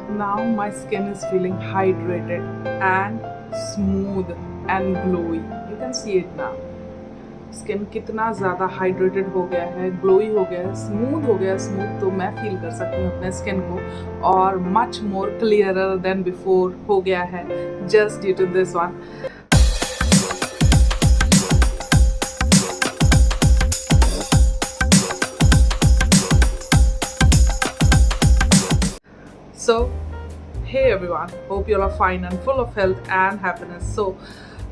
Now my skin is feeling hydrated and smooth and glowy. You can see it now. Skin कितना ज़्यादा hydrated हो गया है, glowy हो गया है, स्मूथ हो गया है। स्मूथ तो मैं फील कर सकती हूँ अपने स्किन को, और much more clearer than before हो गया है just due to this one. So, hey everyone, hope you all are fine and full of health and happiness. So,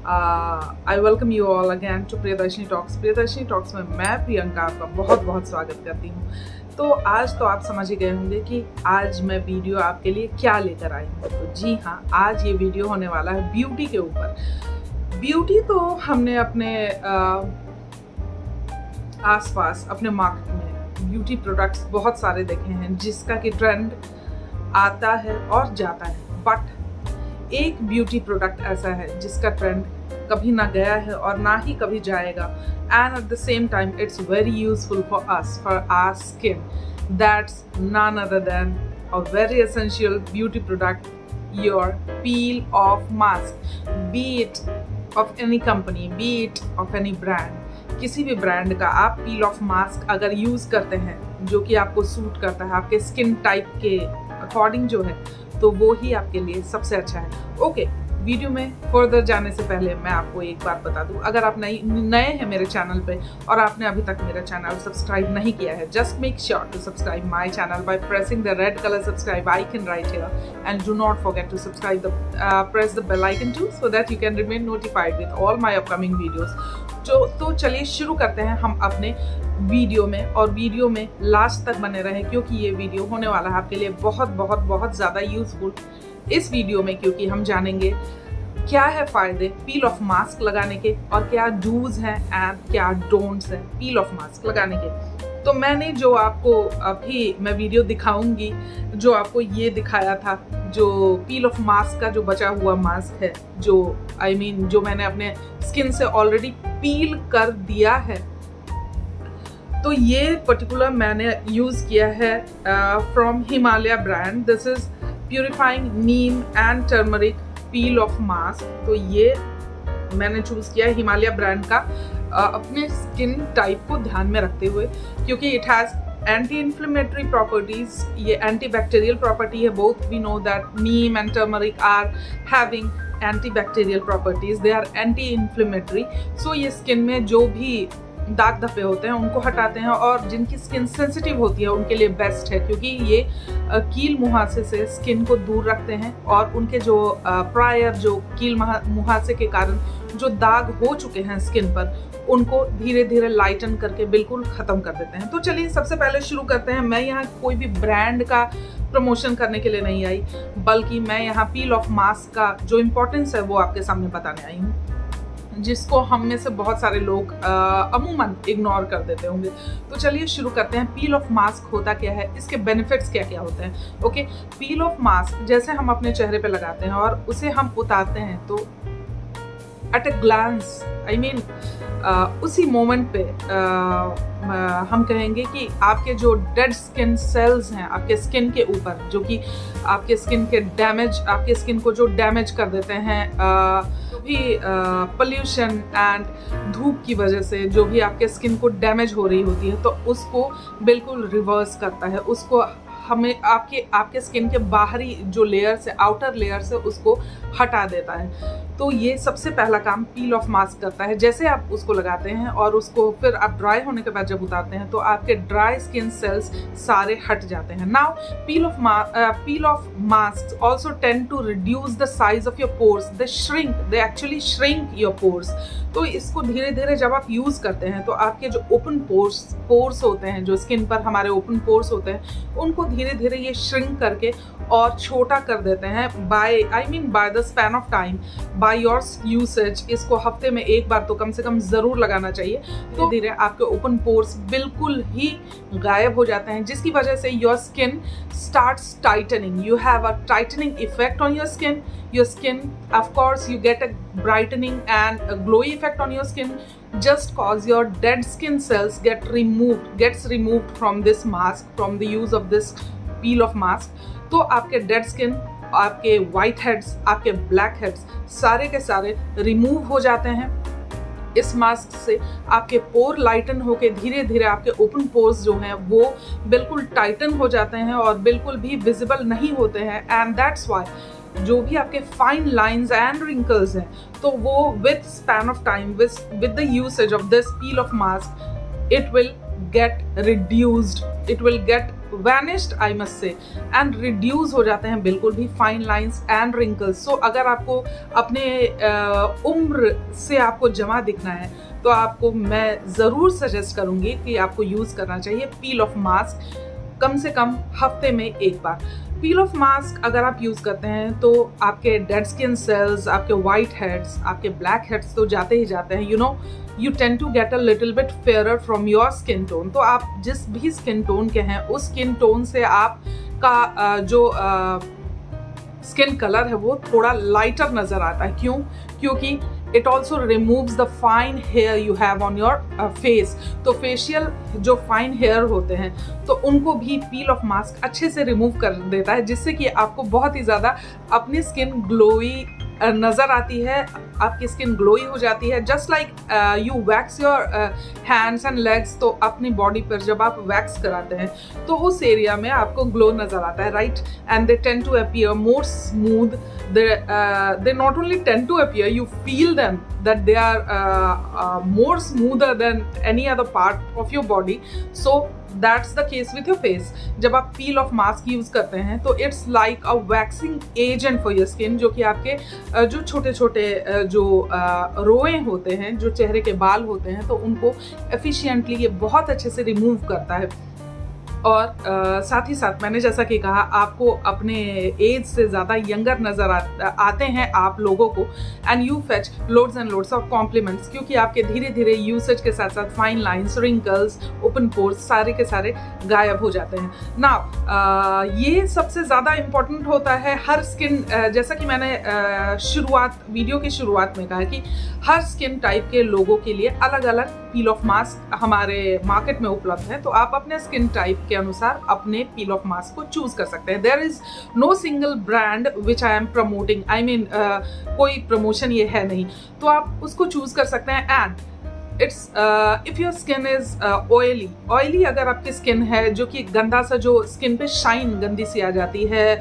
I welcome you all again to Priyadarshini talks. Priyadarshini talks में मैं प्रियंका आपका बहुत बहुत स्वागत करती हूँ। तो आज तो आप समझ ही गए होंगे कि आज मैं वीडियो आपके लिए क्या लेकर आई हूँ। तो जी हाँ, आज ये वीडियो होने वाला है ब्यूटी के ऊपर। ब्यूटी तो हमने अपने आसपास अपने मार्केट में ब्यूटी प्रोडक्ट्स बहुत सारे देखे हैं जिसका कि ट्रेंड आता है और जाता है, बट एक ब्यूटी प्रोडक्ट ऐसा है जिसका ट्रेंड कभी ना गया है और ना ही कभी जाएगा, and at the same time it's very useful for us, for our skin. That's none other than a very essential beauty product, your peel off mask, be it of any company, be it of any brand. किसी भी brand का आप peel off mask अगर use करते हैं जो कि आपको सूट करता है, आपके स्किन टाइप के अकॉर्डिंग जो है, तो वो ही आपके लिए सबसे अच्छा है। ओके, वीडियो में फर्दर जाने से पहले मैं आपको एक बात बता दूं, अगर आप नए हैं मेरे चैनल पे और आपने अभी तक मेरा चैनल सब्सक्राइब नहीं किया है, just make sure to subscribe my channel by pressing the red colour subscribe icon right here, and do not forget to subscribe press the bell icon too, so that you can remain notified with all my upcoming videos. तो चलिए शुरू करते हैं हम अपने video में, और video में लास्ट तक बने रहें क्योंकि ये वीडियो होने वाला है आपके लिए बहुत बहुत बहुत ज़्यादा यूजफुल इस वीडियो में, क्योंकि हम जानेंगे क्या है फ़ायदे पील ऑफ मास्क लगाने के और क्या डूज हैं एंड क्या डोंट्स हैं पील ऑफ मास्क लगाने के। तो मैंने जो आपको अभी मैं वीडियो दिखाऊंगी, जो आपको ये दिखाया था, जो पील ऑफ मास्क का जो बचा हुआ मास्क है, जो जो मैंने अपने स्किन से ऑलरेडी पील कर दिया है, तो ये पर्टिकुलर मैंने यूज़ किया है from Himalaya brand. This is purifying Neem and turmeric peel off mask. तो ये मैंने चूज़ किया है हिमालय ब्रांड का अपने स्किन टाइप को ध्यान में रखते हुए, क्योंकि it has anti inflammatory properties, ये एंटी बैक्टीरियल प्रॉपर्टी है। Both we know that neem and turmeric are having antibacterial properties, they are anti inflammatory. So ये स्किन में जो भी दाग धब्बे होते हैं उनको हटाते हैं, और जिनकी स्किन सेंसिटिव होती है उनके लिए बेस्ट है, क्योंकि ये कील मुहासे से स्किन को दूर रखते हैं और उनके जो प्रायर जो कील मुहासे के कारण जो दाग हो चुके हैं स्किन पर, उनको धीरे धीरे लाइटन करके बिल्कुल ख़त्म कर देते हैं। तो चलिए सबसे पहले शुरू करते हैं। मैं यहाँ कोई भी ब्रांड का प्रमोशन करने के लिए नहीं आई, बल्कि मैं यहाँ पील ऑफ मास्क का जो इम्पोर्टेंस है वो आपके सामने बताने आई हूँ, जिसको हम में से बहुत सारे लोग अमूमन इग्नोर कर देते होंगे। तो चलिए शुरू करते हैं। पील ऑफ मास्क होता क्या है, इसके बेनिफिट्स क्या क्या होते हैं। ओके, पील ऑफ मास्क जैसे हम अपने चेहरे पे लगाते हैं और उसे हम उतारते हैं, तो एट अ ग्लांस उसी मोमेंट पे हम कहेंगे कि आपके जो डेड स्किन सेल्स हैं आपके स्किन के ऊपर, जो कि आपके स्किन के आपके स्किन को जो डैमेज कर देते हैं, जो भी पोल्यूशन एंड धूप की वजह से जो भी आपके स्किन को डैमेज हो रही होती है, तो उसको बिल्कुल रिवर्स करता है, उसको हमें आपके स्किन के बाहरी जो लेयर से, आउटर लेयर से उसको हटा देता है। तो ये सबसे पहला काम पील ऑफ मास्क करता है। जैसे आप उसको लगाते हैं और उसको फिर आप ड्राई होने के बाद जब उतारते हैं, तो आपके ड्राई स्किन सेल्स सारे हट जाते हैं। Now peel off mask also tend to reduce the size of your pores, they actually shrink your pores. तो इसको धीरे धीरे जब आप यूज़ करते हैं, तो आपके जो ओपन पोर्स होते हैं, जो स्किन पर हमारे ओपन पोर्स होते हैं, उनको धीरे धीरे ये श्रिंक करके और छोटा कर देते हैं by the span of time, by your usage. इसको हफ्ते में एक बार तो कम से कम ज़रूर लगाना चाहिए। तो धीरे आपके ओपन पोर्स बिल्कुल ही गायब हो जाते हैं, जिसकी वजह से your skin starts tightening. You have a tightening effect on your skin. Your skin, of course, you get a brightening and a glowy effect on your skin, just cause your dead skin cells gets removed from this mask, from the use of this peel off mask, तो आपके dead skin, आपके whiteheads, आपके black heads सारे के सारे remove हो जाते हैं। इस मास्क से आपके पोर लाइटन होके धीरे धीरे आपके ओपन पोर्स जो हैं वो बिल्कुल टाइटन हो जाते हैं और बिल्कुल भी विजिबल नहीं होते हैं। एंड दैट्स वाई जो भी आपके फाइन लाइंस एंड रिंकल्स हैं, तो वो with span of time, with the usage of this peel off mask, it will get reduced, it will get vanished I must say, and reduce हो जाते हैं बिल्कुल भी फाइन लाइंस एंड रिंकल्स। सो अगर आपको अपने उम्र से आपको जमा दिखना है तो आपको मैं ज़रूर सजेस्ट करूँगी कि आपको यूज़ करना चाहिए पील ऑफ मास्क कम से कम हफ्ते में एक बार। पील ऑफ मास्क अगर आप यूज़ करते हैं तो आपके डेड स्किन सेल्स, आपके वाइट हेड्स, आपके ब्लैक हेड्स तो जाते ही जाते हैं। You tend to get a little bit fairer from your skin tone. तो आप जिस भी स्किन टोन के हैं उस स्किन टोन से आपका जो स्किन कलर है वो थोड़ा लाइटर नज़र आता है। क्यों? क्योंकि it also removes the fine hair you have on your face. तो फेशियल जो फाइन हेयर होते हैं तो उनको भी पील ऑफ मास्क अच्छे से रिमूव कर देता है, जिससे कि आपको बहुत ही ज़्यादा अपनी स्किन ग्लोई नज़र आती है, आपकी स्किन ग्लोई हो जाती है। Just like you wax your hands and legs, तो अपनी बॉडी पर जब आप वैक्स कराते हैं तो उस एरिया में आपको ग्लो नज़र आता है, right? And they tend to appear more smooth, they not only tend to appear, you feel them that they are more smoother than any other part of your body. So that's the case with your face. जब आप peel off mask use करते हैं तो it's like a waxing agent for your skin, जो कि आपके जो छोटे छोटे जो रोए होते हैं, जो चेहरे के बाल होते हैं, तो उनको efficiently ये बहुत अच्छे से रिमूव करता है। और साथ ही साथ मैंने जैसा कि कहा, आपको अपने एज से ज़्यादा यंगर नज़र आते हैं आप लोगों को, and you fetch loads and loads of compliments, क्योंकि आपके धीरे धीरे यूसेज के साथ साथ fine lines, wrinkles, open pores सारे के सारे गायब हो जाते हैं ना। ये सबसे ज़्यादा इम्पॉर्टेंट होता है हर स्किन, जैसा कि मैंने वीडियो की शुरुआत में कहा कि हर स्किन टाइप के लोगों के लिए अलग अलग पील ऑफ मास्क हमारे मार्केट में उपलब्ध है। तो आप अपने स्किन टाइप के अनुसार अपने पील ऑफ मास्क को चूज कर सकते हैं। There is no single brand which I am promoting, I mean कोई प्रमोशन ये है नहीं, तो आप उसको चूज कर सकते हैं। And it's if your skin is oily अगर आपकी स्किन है जो कि गंदा सा, जो स्किन पे शाइन गंदी सी आ जाती है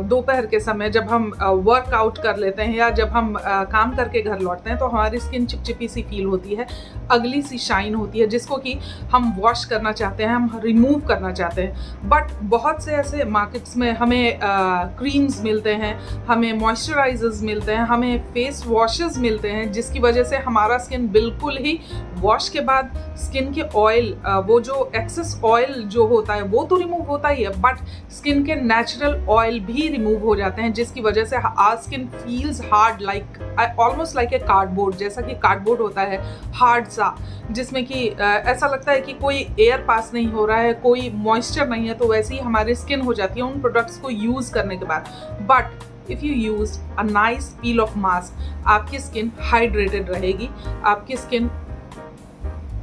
दोपहर के समय जब हम वर्कआउट कर लेते हैं या जब हम काम करके घर लौटते हैं, तो हमारी स्किन चिपचिपी सी फील होती है, अगली सी शाइन होती है, जिसको कि हम वॉश करना चाहते हैं, हम रिमूव करना चाहते हैं। बट बहुत से ऐसे मार्केट्स में हमें क्रीम्स मिलते हैं, हमें मॉइस्चराइजर्स मिलते हैं, हमें फेस वॉशेस मिलते हैं, जिसकी वजह से हमारा स्किन बिल्कुल ही वॉश के बाद स्किन के ऑयल, वो जो एक्सेस ऑयल जो होता है वो तो रिमूव होता ही है, बट स्किन के नेचुरल ऑयल भी रिमूव हो जाते हैं, जिसकी वजह से our skin feels hard, like almost like a cardboard, जैसा कि कार्डबोर्ड होता है हार्ड सा, जिसमें कि ऐसा लगता है कि कोई एयर पास नहीं हो रहा है, कोई मॉइस्चर नहीं है, तो वैसे ही हमारी स्किन हो जाती है उन प्रोडक्ट्स को यूज़ करने के बाद। But if you use a nice peel off mask, आपकी स्किन हाइड्रेटेड रहेगी, आपकी स्किन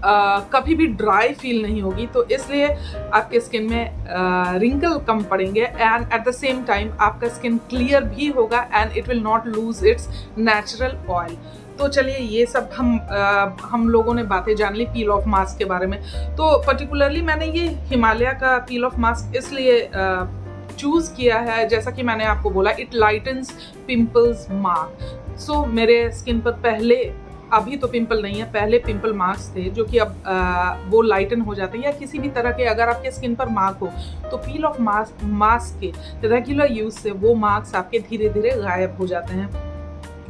कभी भी ड्राई फील नहीं होगी, तो इसलिए आपके स्किन में रिंकल कम पड़ेंगे, and at the same time आपका स्किन क्लियर भी होगा, and it will not lose its natural oil. तो चलिए, ये सब हम लोगों ने बातें जान ली पील ऑफ मास्क के बारे में। तो पर्टिकुलरली मैंने ये हिमालय का पील ऑफ मास्क इसलिए चूज़ किया है, जैसा कि मैंने आपको बोला, इट लाइटन्स पिंपल्स मार्क। सो मेरे स्किन पर पहले, अभी तो पिंपल नहीं है, पहले पिंपल मार्क्स थे जो कि अब वो लाइटन हो जाते हैं, या किसी भी तरह के अगर आपके स्किन पर मार्क हो तो पील ऑफ मास्क के रेगुलर यूज से वो मार्क्स आपके धीरे धीरे गायब हो जाते हैं।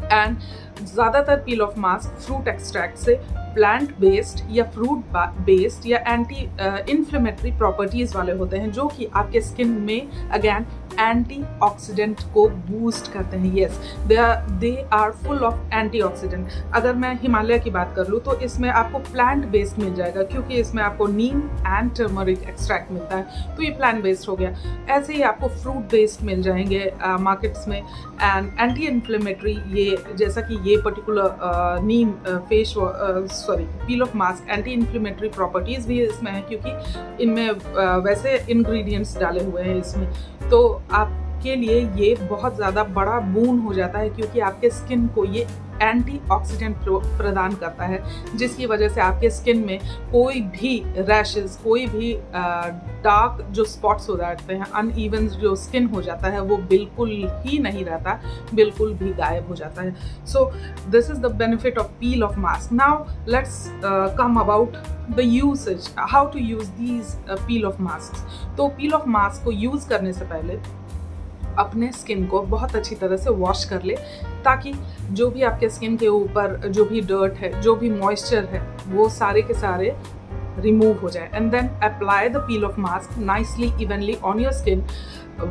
एंड ज़्यादातर पील ऑफ मास्क फ्रूट एक्सट्रैक्ट से, प्लांट बेस्ड या फ्रूट बेस्ड या एंटी इन्फ्लेमेटरी प्रॉपर्टीज़ वाले होते हैं, जो कि आपके स्किन में अगेन एंटीऑक्सीडेंट को बूस्ट करते हैं। Yes, they are full of antioxidant. अगर मैं हिमालय की बात कर लूँ तो इसमें आपको प्लांट बेस्ड मिल जाएगा, क्योंकि इसमें आपको नीम एंड टर्मरिक एक्सट्रैक्ट मिलता है, तो ये प्लांट बेस्ड हो गया। ऐसे ही आपको फ्रूट बेस्ड मिल जाएंगे मार्केट्स में। एंड एंटी इन्फ्लेमेटरी, ये जैसा कि ये particular neem peel off mask, anti inflammatory properties भी इसमें है, क्योंकि इनमें वैसे इंग्रेडिएंट्स डाले हुए हैं इसमें। तो आपके लिए ये बहुत ज़्यादा बड़ा बून हो जाता है, क्योंकि आपके स्किन को ये एंटीऑक्सीडेंट प्रदान करता है, जिसकी वजह से आपके स्किन में कोई भी रैशेस, कोई भी डार्क जो स्पॉट्स हो जाते हैं, अनइवन जो स्किन हो जाता है, वो बिल्कुल ही नहीं रहता, बिल्कुल भी गायब हो जाता है। So this is the benefit of peel off mask. Now let's come about the usage, how to use these peel off mask. तो पील ऑफ मास्क को यूज़ करने से पहले अपने स्किन को बहुत अच्छी तरह से वॉश कर ले, ताकि जो भी आपके स्किन के ऊपर जो भी डर्ट है, जो भी मॉइस्चर है, वो सारे के सारे रिमूव हो जाए। And then apply the peel off mask nicely evenly on your skin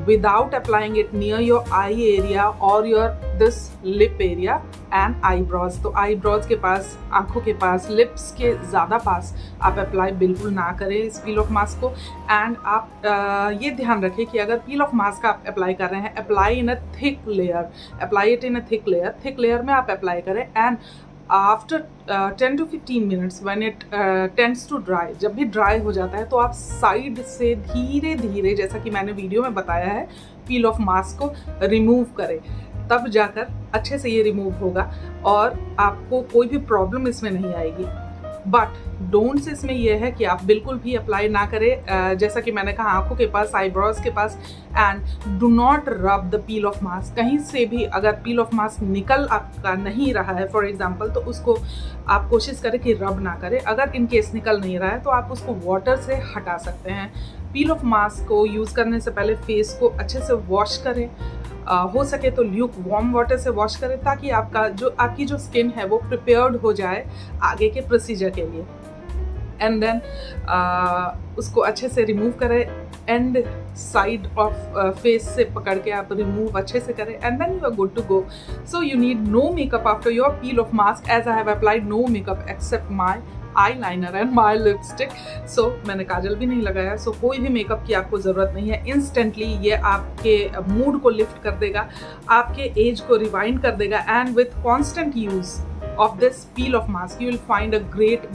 without applying it near your eye area or your this lip area and eyebrows। तो eyebrows के पास, आंखों के पास, lips के ज़्यादा पास आप अप्लाई बिल्कुल ना करें इस पील ऑफ मास्क को। एंड आप ये ध्यान रखें कि अगर पील ऑफ मास्क आप अप्लाई कर रहे हैं, apply in a thick layer, apply it in a thick layer में आप अप्लाई करें। And after 10 to 15 minutes when it tends to dry, जब भी ड्राई हो जाता है तो आप साइड से धीरे धीरे, जैसा कि मैंने वीडियो में बताया है, पील ऑफ मास्क को रिमूव करें, तब जाकर अच्छे से ये रिमूव होगा और आपको कोई भी प्रॉब्लम इसमें नहीं आएगी। बट डोंट्स इसमें यह है कि आप बिल्कुल भी अप्लाई ना करें, जैसा कि मैंने कहा, आंखों के पास, आईब्रोज के पास। And do not rub the peel off mask. कहीं से भी अगर पील ऑफ मास्क निकल आपका नहीं रहा है फॉर एग्जांपल, तो उसको आप कोशिश करें कि रब ना करें। अगर इन केस निकल नहीं रहा है तो आप उसको वाटर से हटा सकते हैं। पील ऑफ मास्क को यूज़ करने से पहले फेस को अच्छे से वॉश करें, हो सके तो ल्यूक वार्म वाटर से वॉश करें, ताकि आपकी जो स्किन है वो प्रिपेयर्ड हो जाए आगे के प्रोसीजर के लिए। एंड देन उसको अच्छे से रिमूव करें, एंड साइड ऑफ फेस से पकड़ के आप रिमूव अच्छे से करें, and then you are good to go. So you need no makeup after your peel off mask, as I have applied no makeup except my eyeliner and my lipstick। so मैंने काजल भी नहीं लगाया, so कोई भी makeup की आपको ज़रूरत नहीं है। इंस्टेंटली ये आपके मूड को लिफ्ट कर देगा, आपके एज को रिवाइंड कर देगा। And with constant use of this peel of mask you will find a great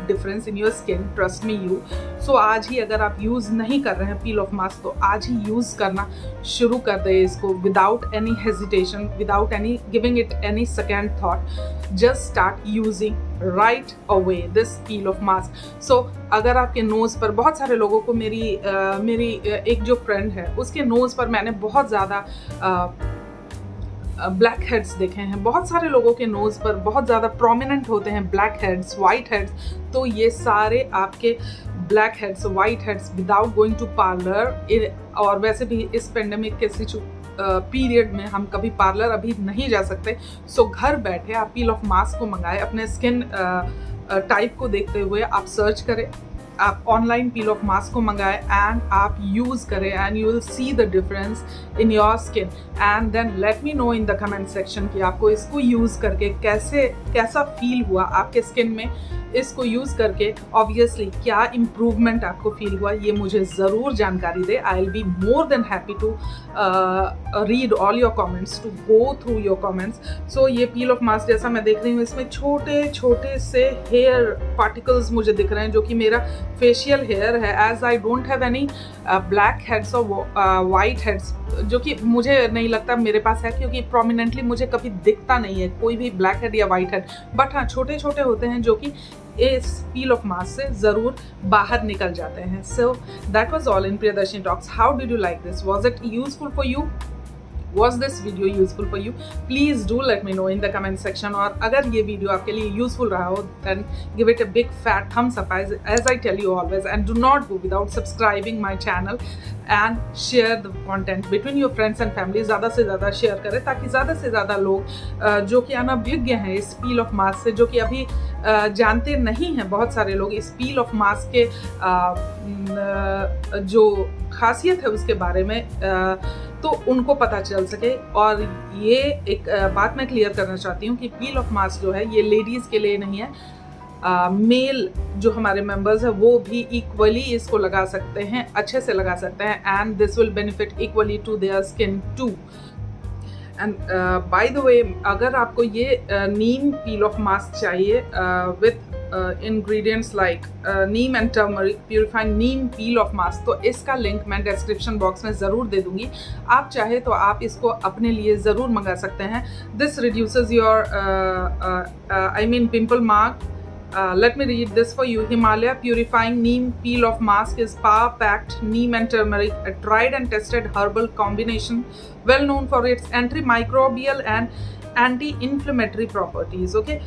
difference in your skin, trust me you। so आज ही अगर आप यूज़ नहीं कर रहे हैं peel of mask, तो आज ही यूज़ करना शुरू कर दें इसको, without any hesitation, without any giving it any second thought, just start using right away this peel of mask। so अगर आपके नोज़ पर, बहुत सारे लोगों को मेरी एक जो फ्रेंड है उसके नोज़ पर मैंने बहुत ज़्यादा ब्लैक हेड्स देखे हैं। बहुत सारे लोगों के नोज़ पर बहुत ज़्यादा प्रोमिनेंट होते हैं ब्लैक हेड्स, वाइट हेड्स। तो ये सारे आपके black heads, white heads without going to parlour, और वैसे भी इस पेंडेमिक के पीरियड में हम कभी पार्लर अभी नहीं जा सकते। सो घर बैठे आप पील ऑफ मास्क को मंगाएं, अपने स्किन टाइप को देखते हुए आप सर्च करें, आप ऑनलाइन पील ऑफ मास्क को मंगाएं एंड आप यूज़ करें, and you will see the difference in your skin. And then let me know in the comment section कि आपको इसको यूज़ करके कैसा फील हुआ आपके स्किन में, इसको यूज़ करके ऑब्वियसली क्या इम्प्रूवमेंट आपको फील हुआ, ये मुझे ज़रूर जानकारी दे। I will be more than happy to read all your comments, to go through your comments. So ये पील ऑफ मास्क जैसा मैं देख रही हूँ, इसमें छोटे छोटे से हेयर पार्टिकल्स मुझे दिख रहे हैं, जो कि मेरा फेशियल हेयर है। As I don't have any black heads और वाइट हेड्स, जो कि मुझे नहीं लगता मेरे पास है, क्योंकि प्रोमिनेंटली मुझे कभी दिखता नहीं है कोई भी ब्लैक हेड या वाइट हेड। बट हाँ, छोटे छोटे होते हैं जो कि इस पील ऑफ मास्क से ज़रूर बाहर निकल जाते हैं। So that was all in Priyadarshini talks. How did you like this? Was it useful for you? Was this video useful for you? Please do let me know in the comment section। और अगर ये video आपके लिए useful रहा हो, then give it a big fat thumbs up as I tell you always, and do not go without subscribing my channel and share the content between your friends and family। ज़्यादा से ज़्यादा share करें, ताकि ज़्यादा से ज़्यादा लोग जो कि अनभिज्ञ हैं इस पील ऑफ मास्क से, जो कि अभी जानते नहीं हैं बहुत सारे लोग इस पील ऑफ मास्क के जो खासियत है उसके बारे में तो उनको पता चल सके। और ये एक बात मैं क्लियर करना चाहती हूँ कि पील ऑफ मास्क जो है ये लेडीज़ के लिए नहीं है, मेल जो हमारे मेंबर्स हैं वो भी इक्वली इसको लगा सकते हैं, अच्छे से लगा सकते हैं, and this will benefit equally to their skin too. And by the way, अगर आपको ये नीम पील ऑफ मास्क चाहिए with ingredients like neem and turmeric purifying neem peel of mask, तो इसका लिंक मैं डिस्क्रिप्शन बॉक्स में ज़रूर दे दूंगी। आप चाहे तो आप इसको अपने लिए ज़रूर मंगा सकते हैं। This reduces your pimple mark. Let me read this for you. Himalaya Purifying Neem Peel of Mask is power-packed neem and turmeric, a tried and tested herbal combination, well known for its antimicrobial and anti-inflammatory properties. Okay,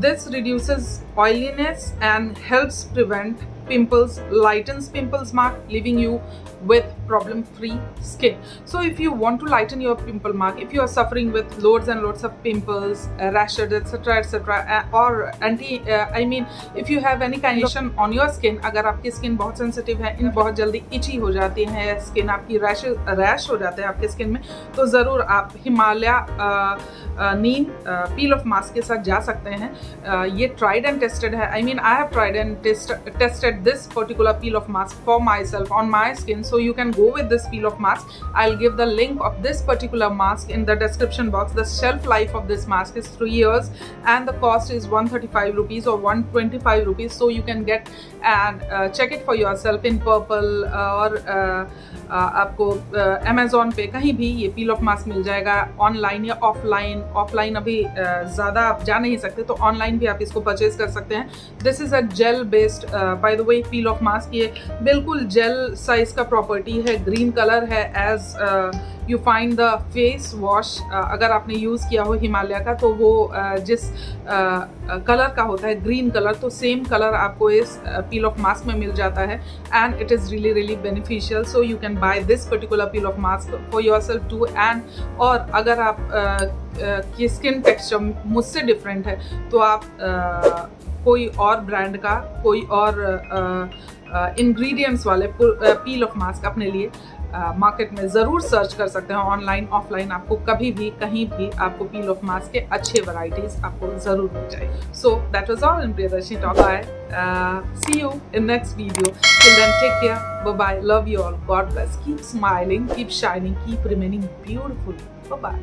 this reduces oiliness and helps prevent pimples, lightens pimples mark, leaving you with problem-free skin. So if you want to lighten your pimple mark, if you are suffering with loads and loads of pimples, rashes, etc., or if you have any kind of condition on your skin, अगर आपकी skin बहुत sensitive है, इन बहुत जल्दी इची हो जाती है, skin आपकी रैश हो जाते हैं आपके स्किन में, तो ज़रूर आप हिमालय नीम पील ऑफ मास्क के साथ जा सकते हैं। ये ट्राइड एंड टेस्टेड है। I have tried and tested this particular peel of mask for myself on my skin, so you can go with this peel of mask. I'll give the link of this particular mask in the description box. The shelf life of this mask is 3 years and the cost is 135 rupees or 125 rupees, so you can get and check it for yourself in Purple or आपको Amazon पे कहीं भी ये peel off mask मिल जाएगा, online या offline अभी ज़्यादा आप जा नहीं सकते तो ऑनलाइन भी आप इसको परचेज कर सकते हैं। This is a gel based by the way peel off mask. ये बिल्कुल जेल साइज का प्रॉपर्टी है, ग्रीन कलर है as you find the face wash. अगर आपने यूज़ किया हो हिमालय का तो वो जिस कलर का होता है ग्रीन कलर, तो सेम कलर आपको इस पील ऑफ मास्क में मिल जाता है and it is really beneficial. So you can buy this particular peel off mask for yourself too. And और अगर आप की स्किन टेक्सचर मुझसे डिफरेंट है तो आप कोई और ब्रांड का, कोई और इंग्रेडिएंट्स वाले पील ऑफ मास्क अपने लिए मार्केट में ज़रूर सर्च कर सकते हैं। ऑनलाइन ऑफलाइन आपको कभी भी कहीं भी आपको पील ऑफ मास्क के अच्छे वैरायटीज आपको ज़रूर मिल जाएगी। So that was all in Priyadarshini talk. Bye, see you in next video. Till then take care, bye bye, love you all, God bless, keep smiling, keep shining, keep remaining beautiful, bye bye.